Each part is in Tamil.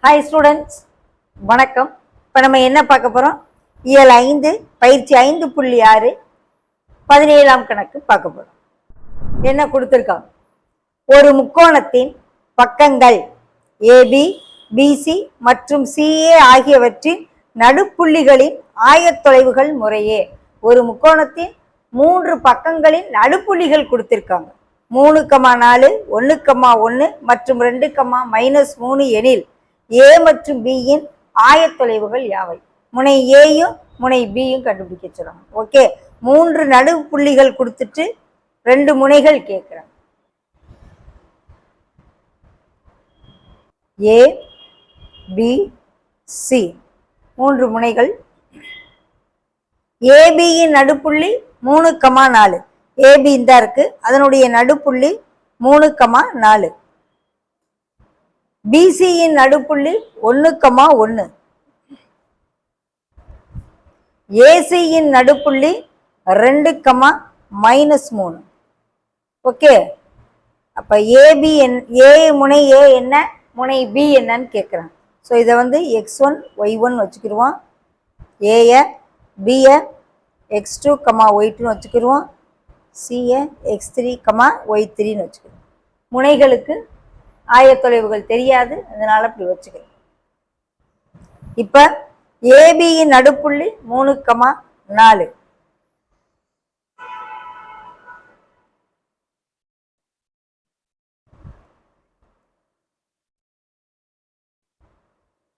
ஹாய் ஸ்டூடெண்ட்ஸ், வணக்கம். இப்போ நம்ம என்ன பார்க்க போகிறோம்? இயல் 5 பயிற்சி 5.6 17ஆம் கணக்கு பார்க்க போகிறோம். என்ன கொடுத்துருக்காங்க? ஒரு முக்கோணத்தின் பக்கங்கள் ஏபி, பிசி மற்றும் சிஏ ஆகியவற்றின் நடுப்புள்ளிகளின் ஆயத்தொலைவுகள் முறையே. ஒரு முக்கோணத்தின் 3 பக்கங்களின் நடுப்புள்ளிகள் கொடுத்திருக்காங்க. 3,4, 1,1 மற்றும் 2,-3 எனில் ஏ மற்றும் பியின் ஆயத்தொலைவுகள் யாவை? முனை ஏயும் முனை பியும் கண்டுபிடிக்க சொல்றாங்க. ஓகே, 3 நடுப்புள்ளிகள் கொடுத்துட்டு 2 முனைகள் கேட்குறாங்க. ஏ, பி, சி 3 முனைகள். ஏபியின் நடுப்புள்ளி 3,4. ஏபி இந்த இருக்கு, அதனுடைய நடுப்புள்ளி 3,4. பிசியின் நடுப்புள்ளி 1,1. ஏசியின் நடுப்புள்ளி 2,-3. ஓகே, அப்ப ஏபி ஏ முனை ஏ என்ன, முனை பி என்னன்னு கேட்குறாங்க. ஸோ இதை வந்து x1 y1 வச்சுக்கிடுவோம், ஏய பிய x2, y2 வச்சுக்கிடுவோம், சிய x3, y3 வச்சுக்கிடுவோம். முனைகளுக்கு ஆயத்தொலைவுகள் தெரியாது, அதனால இப்படி வச்சுக்கிறோம். இப்ப ஏபியின் நடுப்புள்ளி 3,4.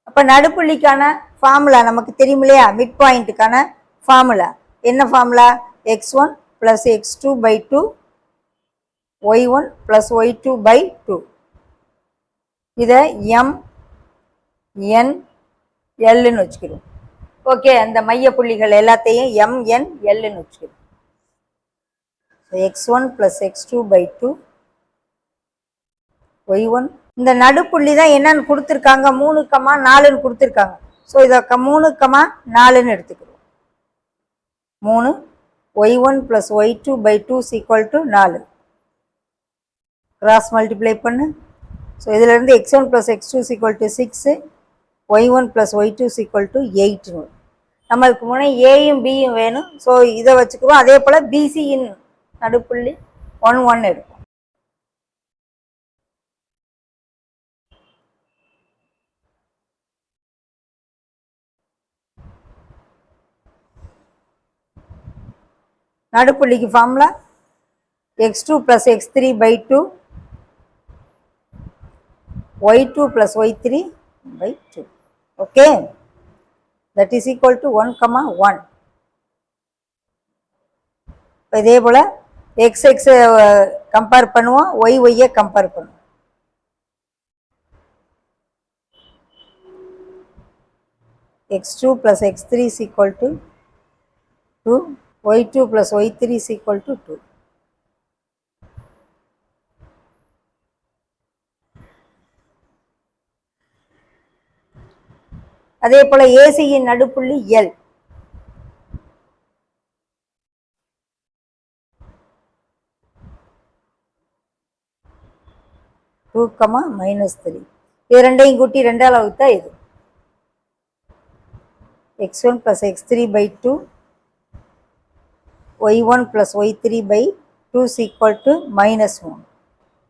அப்ப நடுப்புள்ளிக்கான ஃபார்முலா நமக்கு தெரியும் இல்லையா? மிட் பாயிண்ட்டுக்கான ஃபார்முலா என்ன? Formula x1 + x2/2 y1 + y2/2. இதை m n lன்னு வச்சுக்கிறோம். ஓகே, அந்த மைய புள்ளிகள் எல்லாத்தையும் m n lன்னு வச்சுக்கிறோம். x1 + x2/2 y1. இந்த நடுப்புள்ளி தான் என்னன்னு கொடுத்துருக்காங்க, 3,4ன்னு கொடுத்துருக்காங்க. ஸோ இதை 3,4ன்னு எடுத்துக்கிறோம். 3 y1 + y2/2 = 4. கிராஸ் மல்டிப்ளை பண்ணு. ஸோ இதிலிருந்து x1 + x2 = 6, y1 + y2 = 8. நம்மளுக்கு முனை ஏயும் பியும் வேணும். ஸோ இதை வச்சுக்குவோம். அதே போல் பிசியின் நடுப்புள்ளி 1,1 எடுப்போம். நடுப்புள்ளிக்கு formula x2 + x3/2 y2 + y3/2. Okay, that is equal to 1,1. இதே போல x x கம்பேர் பண்ணுவோம், y y கம்பேர் பண்ணுவோம். x2 + x3 = 2, y2 + y3 = 2. அதே போல ஏசியின் நடுப்புள்ளி L. (2,-3). இது ரெண்டையும் கூட்டி 2ஆல் வகுத்தா இது x1 + x3/2 y1 + y3/2 = -3.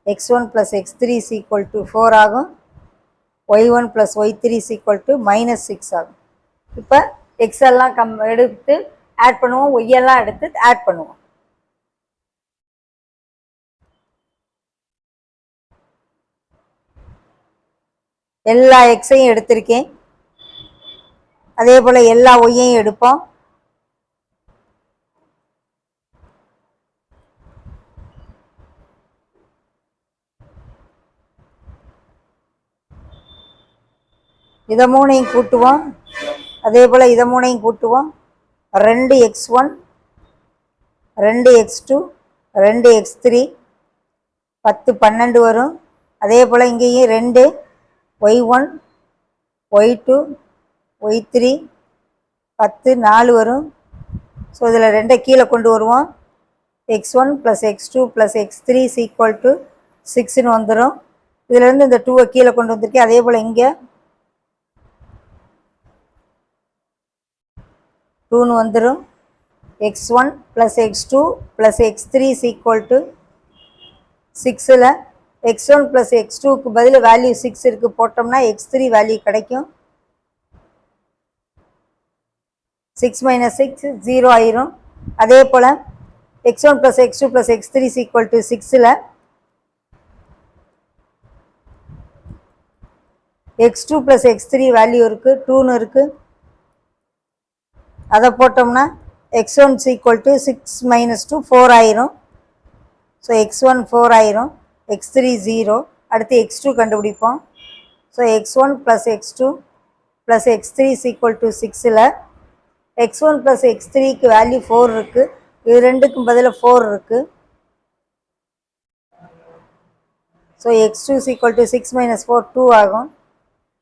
x1 + x3 = 4 ஆகும். y1 + y3 = -6 ஆகும். இப்போ x எல்லாம் எடுத்து ஆட் பண்ணுவோம், y எல்லாம் எடுத்து ஆட் பண்ணுவோம். எல்லா எக்ஸையும் எடுத்திருக்கேன். அதே போல எல்லா ஒய்யையும் எடுப்போம். இதை 3ஐயும் கூட்டுவோம். அதே போல் இதை 3ஐயும் கூட்டுவோம். 2x1 2x2 2x3 10 12 வரும். அதே போல் இங்கேயும் 2 y1 y2 y3 10 4 வரும். ஸோ இதில் 2 கீழே கொண்டு வருவோம். x1 + x2 + x3 = 6ன்னு வந்துடும். இதுலேருந்து இந்த 2 கீழே கொண்டு வந்திருக்கேன். அதே போல் இங்கே 2ன்னு வந்துடும். x1 + x2 + x3 is equal to 6ல் x1 + x2க்கு பதில் வேல்யூ 6 இருக்கு, போட்டோம்னா x3 வேல்யூ கிடைக்கும். 6 - 6 0 ஆயிரும். அதே போல் x1 + x2 + x3 is equal to 6ல் x2 + x3 value இருக்குது, 2ன்னு இருக்குது. அதை போட்டோம்னா x1 is equal to 6 - 2 4 ஆயிரும். ஸோ x1 4 ஆயிரும், x3 0. அடுத்து x2 கண்டுபிடிப்போம். So x1 + x2 + x3 is equal to 6ல் x1 + x3க்கு வேல்யூ 4 இருக்குது. இது ரெண்டுக்கும் பதிலாக 4 இருக்குது. So x2 is equal to 6 - 4 2 ஆகும்.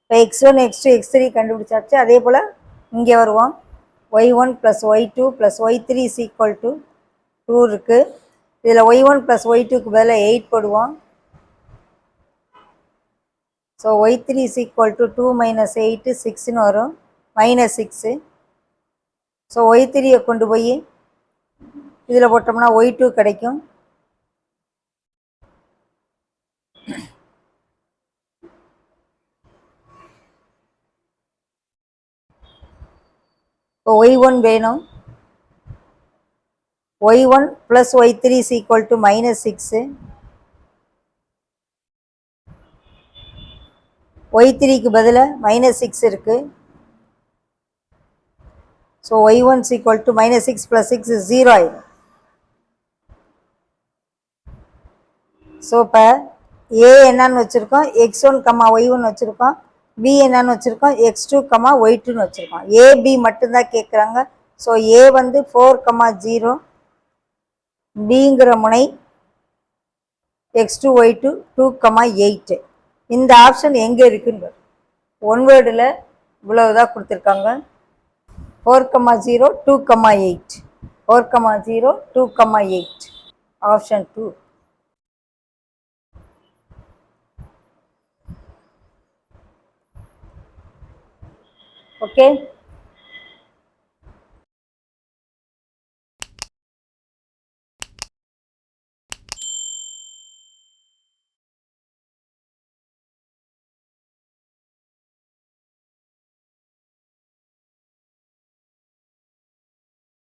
இப்போ x1 x2 x3 கண்டுபிடிச்சாச்சு. அதே போல் இங்கே வருவோம். y1 + y2 + y3 is equal to 2 இருக்குது. இதில் y1 + y2க்கு பதிலாக 8 போடுவோம். So y3 is equal to 2 - 8 6ன்னு வரும், -6. ஸோ y3யை கொண்டு போய் இதில் போட்டோம்னா y2 கிடைக்கும். இப்போ y1 வேணும். y1 + y3 is equal to -6. y3க்கு பதிலாக -6 இருக்குது. So y1 is equal to -6 + 6 is 0 ஆயிடும். ஸோ இப்போ a என்னன்னு வச்சுருக்கோம், x1, y1 வச்சுருக்கோம். b என்னன்னு வச்சுருக்கோம், x2, y2ன்னு வச்சுருக்கோம். a b மட்டும்தான் கேட்குறாங்க. ஸோ a வந்து 4, 0, bங்கிற முனை x2, y2 2, 8. இந்த ஆப்ஷன் எங்கே இருக்குன்னு ஒன் வேர்டில் இவ்வளவுதான் கொடுத்துருக்காங்க. 4, 0, 2, 8. 4, 0, 2, 8. ஆப்ஷன் 2. ஓகே.